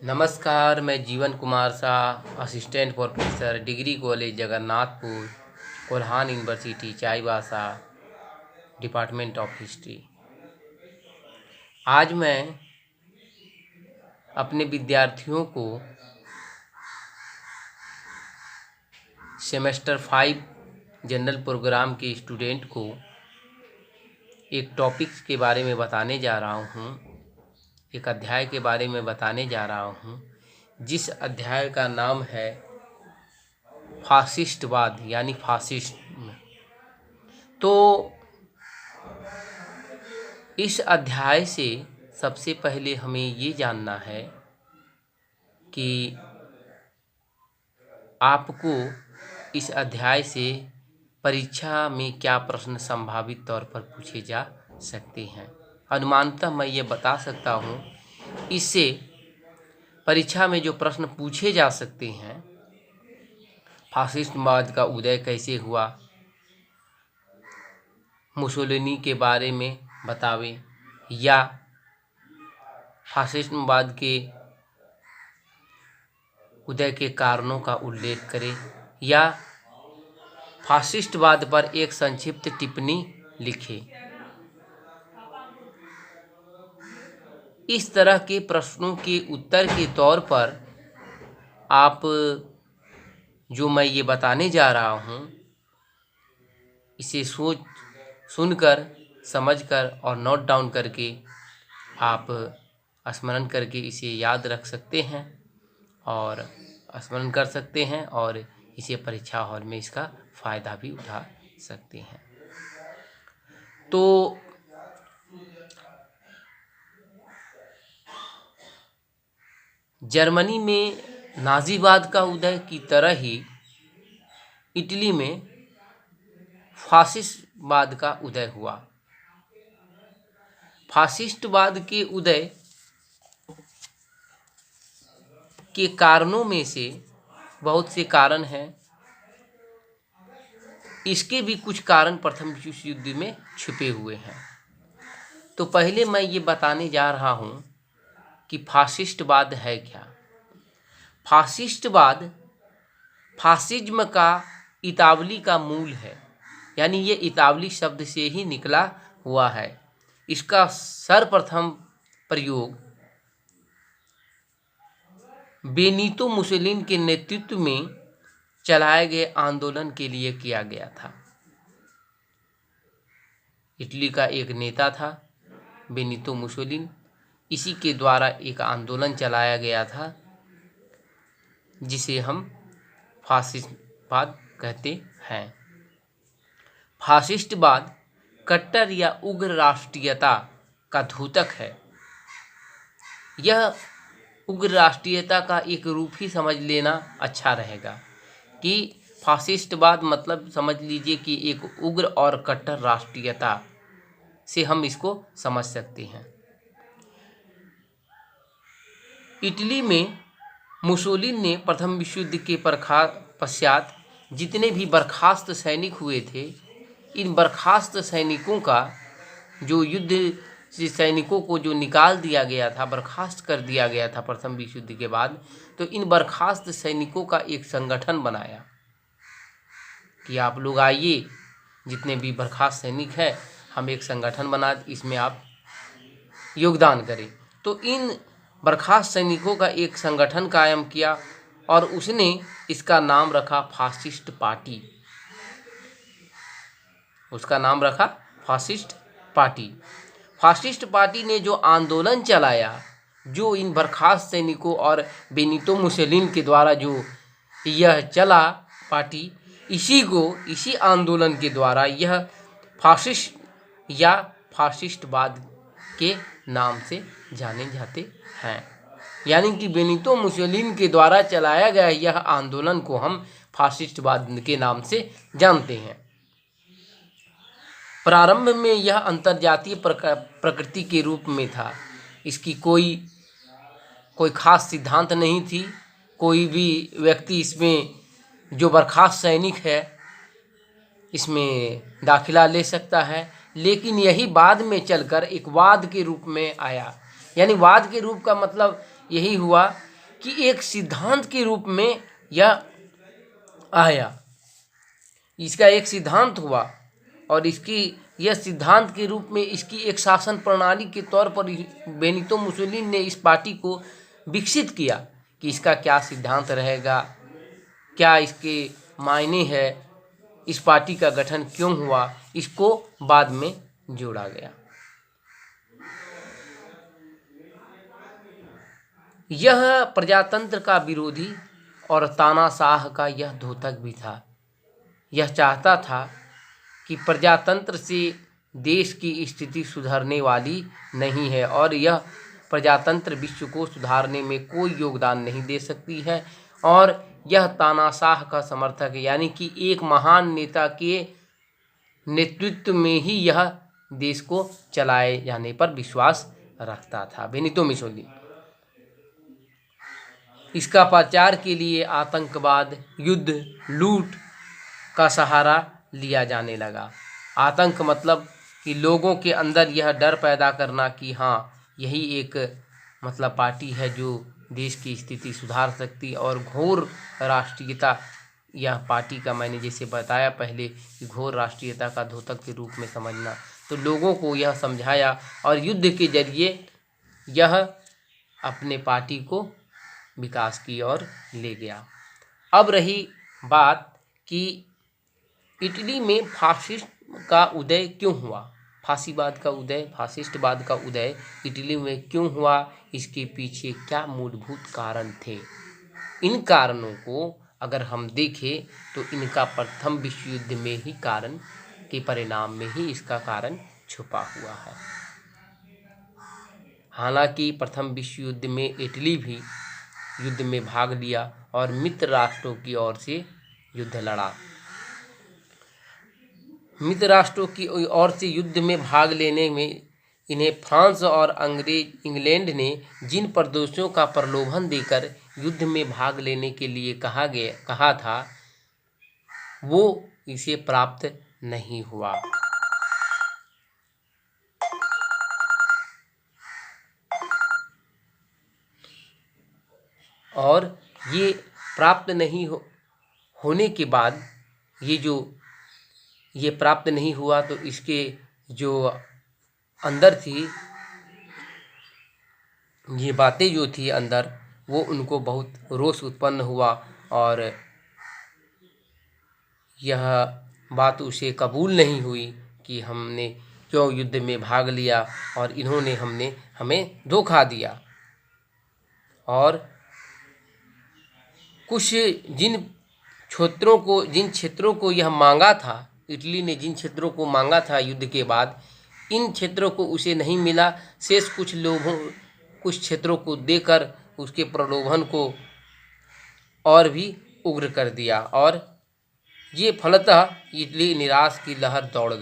नमस्कार, मैं जीवन Kumar Shah, assistant professor, degree college Jagannathpur, Kolhan university Chaibasa, department of history. आज मैं अपने विद्यार्थियों को सेमेस्टर 5 जनरल प्रोग्राम के स्टूडेंट को एक टॉपिक्स के बारे में बताने जा रहा हूँ, एक अध्याय के बारे में बताने जा रहा हूँ, जिस अध्याय का नाम है फासिस्टवाद यानी फासिस्ट। तो इस अध्याय से सबसे पहले हमें ये जानना है कि आपको इस अध्याय से परीक्षा में क्या प्रश्न संभावित तौर पर पूछे जा सकते हैं। अनुमानतः मैं ये बता सकता हूँ, इससे परीक्षा में जो प्रश्न पूछे जा सकते हैं, फासिस्टवाद का उदय कैसे हुआ, मुसोलिनी के बारे में बतावें, या फासिस्टवाद के उदय के कारणों का उल्लेख करें, या फासिस्टवाद पर एक संक्षिप्त टिप्पणी लिखें। इस तरह के प्रश्नों के उत्तर के तौर पर आप जो मैं ये बताने जा रहा हूँ, इसे सुनकर, समझकर और नोट डाउन करके आप स्मरण करके इसे याद रख सकते हैं और स्मरण कर सकते हैं और इसे परीक्षा हॉल में इसका फ़ायदा भी उठा सकते हैं। तो जर्मनी में नाज़ीवाद का उदय की तरह ही इटली में फासिस्टवाद का उदय हुआ। फासिस्टवाद के उदय के कारणों में से बहुत से कारण हैं। इसके भी कुछ कारण प्रथम विश्व युद्ध में छिपे हुए हैं। तो पहले मैं ये बताने जा रहा हूँ कि फासिस्टवाद है क्या। फासिस्टवाद फासिज्म का इतावली का मूल है, यानी ये इतावली शब्द से ही निकला हुआ है। इसका सर्वप्रथम प्रयोग बेनितो मुसोलिनी के नेतृत्व में चलाए गए आंदोलन के लिए किया गया था। इटली का एक नेता था बेनितो मुसोलिनी, इसी के द्वारा एक आंदोलन चलाया गया था जिसे हम फासिस्टवाद कहते हैं। फासिस्टवाद कट्टर या उग्र राष्ट्रीयता का द्योतक है। यह उग्र राष्ट्रीयता का एक रूप ही समझ लेना अच्छा रहेगा कि फासिस्टवाद मतलब समझ लीजिए कि एक उग्र और कट्टर राष्ट्रीयता से हम इसको समझ सकते हैं। इटली में मुसोलिनी ने प्रथम विश्व युद्ध के पश्चात जितने भी बर्खास्त सैनिक हुए थे, इन बर्खास्त सैनिकों का जो युद्ध से सैनिकों को जो निकाल दिया गया था, बर्खास्त कर दिया गया था प्रथम विश्व युद्ध के बाद, तो इन बर्खास्त सैनिकों का एक संगठन बनाया कि आप लोग आइए, जितने भी बर्खास्त सैनिक हैं, हम एक संगठन बना, इसमें आप योगदान करें। तो इन बर्खास्त सैनिकों का एक संगठन कायम किया और उसने इसका नाम रखा फासिस्ट पार्टी। उसका नाम रखा फासिस्ट पार्टी। फासिस्ट पार्टी ने जो आंदोलन चलाया, जो इन बर्खास्त सैनिकों और बेनितो मुसोलिनी के द्वारा जो यह चला पार्टी, इसी आंदोलन के द्वारा यह फासिस्ट या फासिस्टवाद के नाम से जाने जाते हैं। यानी कि बेनितो मुसोलिनी के द्वारा चलाया गया यह आंदोलन को हम फासिस्टवाद के नाम से जानते हैं। प्रारंभ में यह अंतर्जातीय प्रकृति के रूप में था। इसकी कोई खास सिद्धांत नहीं थी। कोई भी व्यक्ति इसमें जो बर्खास्त सैनिक है इसमें दाखिला ले सकता है, लेकिन यही बाद में चलकर एक वाद के रूप में आया। यानी वाद के रूप का मतलब यही हुआ कि एक सिद्धांत के रूप में यह आया, इसका एक सिद्धांत हुआ और इसकी यह सिद्धांत के रूप में इसकी एक शासन प्रणाली के तौर पर बेनितो मुसोलिनी ने इस पार्टी को विकसित किया कि इसका क्या सिद्धांत रहेगा, क्या इसके मायने है, इस पार्टी का गठन क्यों हुआ, इसको बाद में जोड़ा गया। यह प्रजातंत्र का विरोधी और तानाशाह का यह द्योतक भी था। यह चाहता था कि प्रजातंत्र से देश की स्थिति सुधरने वाली नहीं है और यह प्रजातंत्र विश्व को सुधारने में कोई योगदान नहीं दे सकती है और यह तानाशाह का समर्थक है, यानी कि एक महान नेता के नेतृत्व में ही यह देश को चलाए जाने पर विश्वास रखता था बेनितो मुसोलिनी। इसका प्रचार के लिए आतंकवाद, युद्ध, लूट का सहारा लिया जाने लगा। आतंक मतलब कि लोगों के अंदर यह डर पैदा करना कि हाँ, यही एक मतलब पार्टी है जो देश की स्थिति सुधार सकती, और घोर राष्ट्रीयता, यह पार्टी का मैंने जैसे बताया पहले कि घोर राष्ट्रीयता का द्योतक के रूप में समझना। तो लोगों को यह समझाया और युद्ध के जरिए यह अपने पार्टी को विकास की ओर ले गया। अब रही बात कि इटली में फासिस्ट का उदय क्यों हुआ, फासीवाद का उदय, फासिस्टवाद का उदय इटली में क्यों हुआ, इसके पीछे क्या मूलभूत कारण थे। इन कारणों को अगर हम देखें तो इनका प्रथम विश्व युद्ध में ही कारण के परिणाम में ही इसका कारण छुपा हुआ है। हालांकि प्रथम विश्व युद्ध में इटली भी युद्ध में भाग लिया और मित्र राष्ट्रों की ओर से युद्ध लड़ा। मित्र राष्ट्रों की ओर से युद्ध में भाग लेने में इन्हें फ्रांस और इंग्लैंड ने जिन प्रदेशों का प्रलोभन देकर युद्ध में भाग लेने के लिए कहा था, वो इसे प्राप्त नहीं हुआ। और ये प्राप्त नहीं होने के बाद ये प्राप्त नहीं हुआ, तो इसके जो अंदर थी, ये बातें जो थी अंदर, वो उनको बहुत रोष उत्पन्न हुआ और यह बात उसे कबूल नहीं हुई कि हमने क्यों युद्ध में भाग लिया और इन्होंने हमें धोखा दिया। और कुछ जिन क्षेत्रों को यह मांगा था, इटली ने जिन क्षेत्रों को मांगा था युद्ध के बाद, इन क्षेत्रों को उसे नहीं मिला। शेष कुछ क्षेत्रों को देकर उसके प्रलोभन को और भी उग्र कर दिया और ये फलतः इटली में निराश की लहर दौड़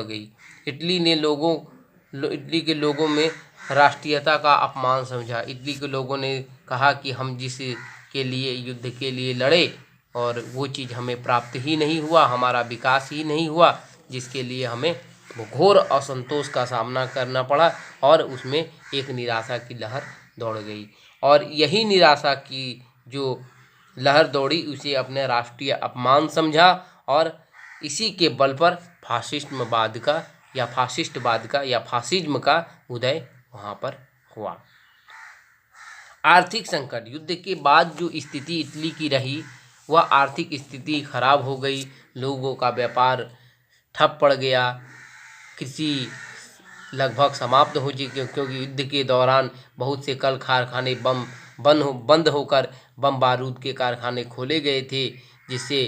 गई। इटली के लोगों में राष्ट्रीयता का अपमान समझा। इटली के लोगों ने कहा कि हम जिस के लिए युद्ध के लिए लड़े और वो चीज़ हमें प्राप्त ही नहीं हुआ, हमारा विकास ही नहीं हुआ, जिसके लिए हमें घोर असंतोष का सामना करना पड़ा और उसमें एक निराशा की लहर दौड़ गई। और यही निराशा की जो लहर दौड़ी उसे अपने राष्ट्रीय अपमान समझा और इसी के बल पर फासिस्टवाद का या फासिज्म का उदय वहाँ पर हुआ। आर्थिक संकट, युद्ध के बाद जो स्थिति इटली की रही, वह आर्थिक स्थिति खराब हो गई। लोगों का व्यापार ठप पड़ गया, कृषि लगभग समाप्त हो चुकी, क्योंकि युद्ध के दौरान बहुत से कल कारखाने बंद होकर बम बारूद के कारखाने खोले गए थे, जिससे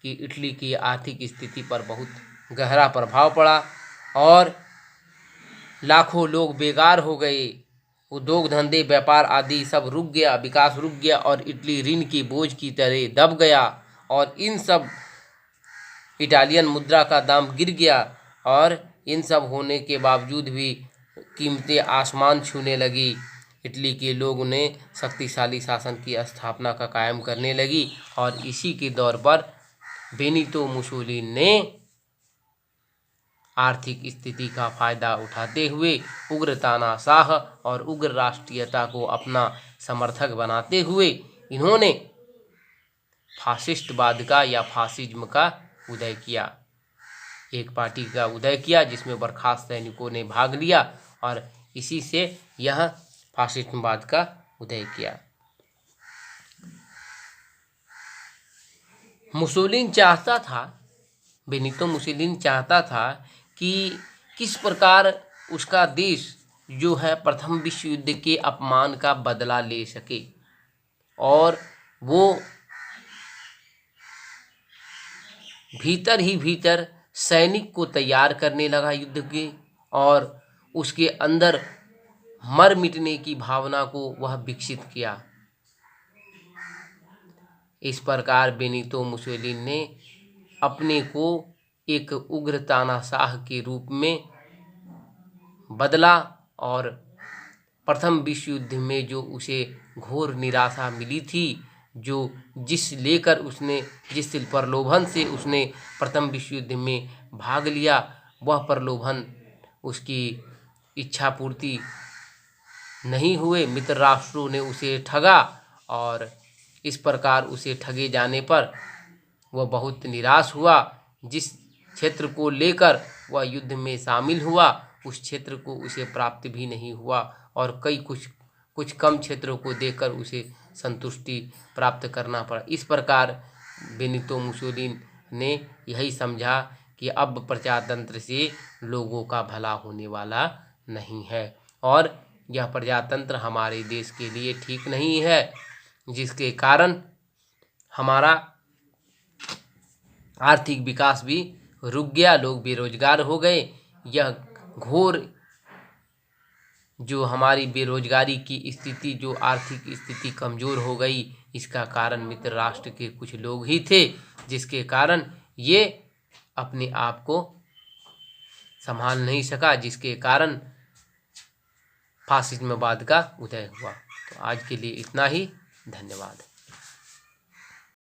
कि इटली की आर्थिक स्थिति पर बहुत गहरा प्रभाव पड़ा और लाखों लोग बेकार हो गए। उद्योग धंधे, व्यापार आदि सब रुक गया, विकास रुक गया और इटली ऋण की बोझ की तरह दब गया और इन सब इटालियन मुद्रा का दाम गिर गया और इन सब होने के बावजूद भी कीमतें आसमान छूने लगी। इटली के लोगों ने शक्तिशाली शासन की स्थापना का कायम करने लगी और इसी के दौर पर बेनितो मुसोलिनी ने आर्थिक स्थिति का फायदा उठाते हुए उग्र तानाशाह और उग्र राष्ट्रीयता को अपना समर्थक बनाते हुए इन्होंने फासिस्टवाद का या फासिज्म का उदय किया। एक पार्टी का उदय किया जिसमें बर्खास्त सैनिकों ने भाग लिया और इसी से यह फासिस्टवाद का उदय किया। बेनितो मुसोलिनी चाहता था कि किस प्रकार उसका देश जो है प्रथम विश्व युद्ध के अपमान का बदला ले सके, और वो भीतर ही भीतर सैनिक को तैयार करने लगा युद्ध के, और उसके अंदर मर मिटने की भावना को वह विकसित किया। इस प्रकार बेनितो मुसोलिनी ने अपने को एक उग्र तानाशाह के रूप में बदला, और प्रथम विश्व युद्ध में जो उसे घोर निराशा मिली थी, जिस प्रलोभन से उसने प्रथम विश्व युद्ध में भाग लिया, वह प्रलोभन उसकी इच्छा पूर्ति नहीं हुए। मित्र राष्ट्रों ने उसे ठगा, और इस प्रकार उसे ठगे जाने पर वह बहुत निराश हुआ। जिस क्षेत्र को लेकर वह युद्ध में शामिल हुआ उस क्षेत्र को उसे प्राप्त भी नहीं हुआ, और कुछ कम क्षेत्रों को देकर उसे संतुष्टि प्राप्त करना पड़ा। इस प्रकार बेनितो मुसोलिनी ने यही समझा कि अब प्रजातंत्र से लोगों का भला होने वाला नहीं है, और यह प्रजातंत्र हमारे देश के लिए ठीक नहीं है, जिसके कारण हमारा आर्थिक विकास भी रुक गया, लोग बेरोजगार हो गए। यह घोर जो हमारी बेरोजगारी की स्थिति, जो आर्थिक स्थिति कमज़ोर हो गई, इसका कारण मित्र राष्ट्र के कुछ लोग ही थे, जिसके कारण ये अपने आप को संभाल नहीं सका, जिसके कारण फासिज्मवाद का उदय हुआ। तो आज के लिए इतना ही। धन्यवाद।